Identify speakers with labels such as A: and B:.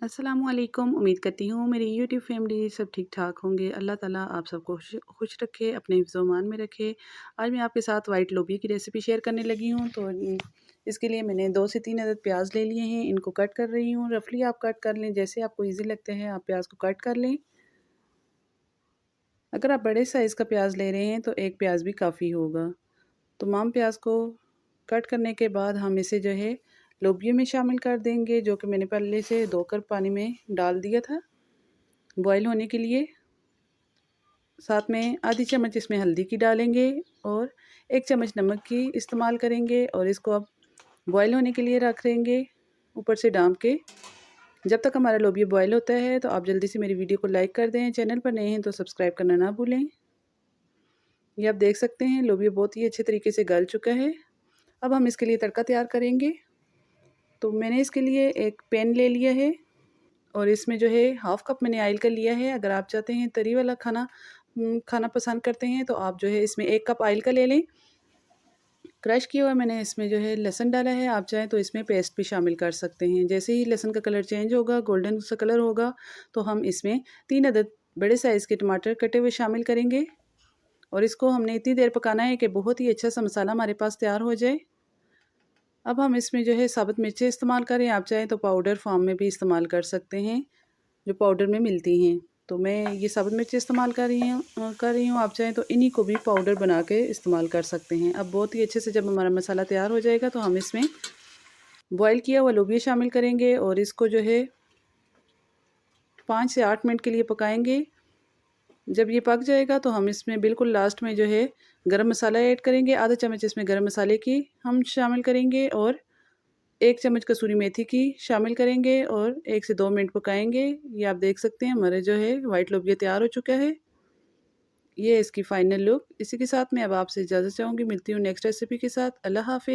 A: अस्सलामुअलैकुम। उम्मीद करती हूँ मेरी यूट्यूब फैमिली सब ठीक-ठाक होंगे। अल्लाह ताला आप सबको खुश रखे, अपने हिफ्ज़-ओ-मान में रखे। आज मैं आपके साथ वाइट लोबिया की रेसिपी शेयर करने लगी हूँ। तो इसके लिए मैंने 2 से 3 अदद प्याज ले लिए हैं। इनको कट कर रही हूँ। रफली आप कट कर लें, जैसे आपको ईज़ी लगता है आप प्याज को कट कर लें। अगर आप बड़े साइज़ का प्याज ले रहे हैं तो 1 प्याज भी काफ़ी होगा। तमाम प्याज को कट करने के बाद हम इसे जो है लोबिया में शामिल कर देंगे, जो कि मैंने पहले से 2 कप पानी में डाल दिया था बॉयल होने के लिए। साथ में आधी चम्मच इसमें हल्दी की डालेंगे और 1 चम्मच नमक की इस्तेमाल करेंगे और इसको अब बॉयल होने के लिए रख देंगे ऊपर से ढाँप के। जब तक हमारा लोबिया बॉयल होता है तो आप जल्दी से मेरी वीडियो को लाइक कर दें। चैनल पर नए हैं तो सब्सक्राइब करना ना भूलें। ये आप देख सकते हैं लोबिया बहुत ही अच्छे तरीके से गल चुका है। अब हम इसके लिए तड़का तैयार करेंगे। तो मैंने इसके लिए एक पैन ले लिया है और इसमें जो है हाफ़ कप मैंने ऑयल का लिया है। अगर आप चाहते हैं तरी वाला खाना पसंद करते हैं तो आप जो है इसमें 1 कप ऑयल का ले लें। क्रश किया हुआ मैंने इसमें जो है लहसुन डाला है। आप चाहें तो इसमें पेस्ट भी शामिल कर सकते हैं। जैसे ही लहसुन का कलर चेंज होगा, गोल्डन सा कलर होगा, तो हम इसमें 3 अदद बड़े साइज़ के टमाटर कटे हुए शामिल करेंगे और इसको हमने इतनी देर पकाना है कि बहुत ही अच्छा सा मसाला हमारे पास तैयार हो जाए। अब हम इसमें जो है साबुत मिर्चें इस्तेमाल करें। आप चाहें तो पाउडर फॉर्म में भी इस्तेमाल कर सकते हैं, जो पाउडर में मिलती हैं। तो मैं ये साबुत मिर्ची इस्तेमाल कर रही हूँ। आप चाहें तो इन्हीं को भी पाउडर बना के इस्तेमाल कर सकते हैं। अब बहुत ही अच्छे से जब हमारा मसाला तैयार हो जाएगा तो हम इसमें बॉयल किया हुआ लोबिया शामिल करेंगे और इसको जो है 5 से 8 मिनट के लिए पकाएंगे। जब ये पक जाएगा तो हम इसमें बिल्कुल लास्ट में जो है गरम मसाला ऐड करेंगे। आधा चम्मच इसमें गरम मसाले की हम शामिल करेंगे और 1 चम्मच कसूरी मेथी की शामिल करेंगे और 1 से 2 मिनट पकाएंगे। ये आप देख सकते हैं हमारे जो है वाइट लोबिया तैयार हो चुका है। ये इसकी फ़ाइनल लुक। इसी के साथ मैं अब आपसे इजाज़त चाहूँगी। मिलती हूँ नेक्स्ट रेसिपी के साथ। अल्लाह हाफ़िज़।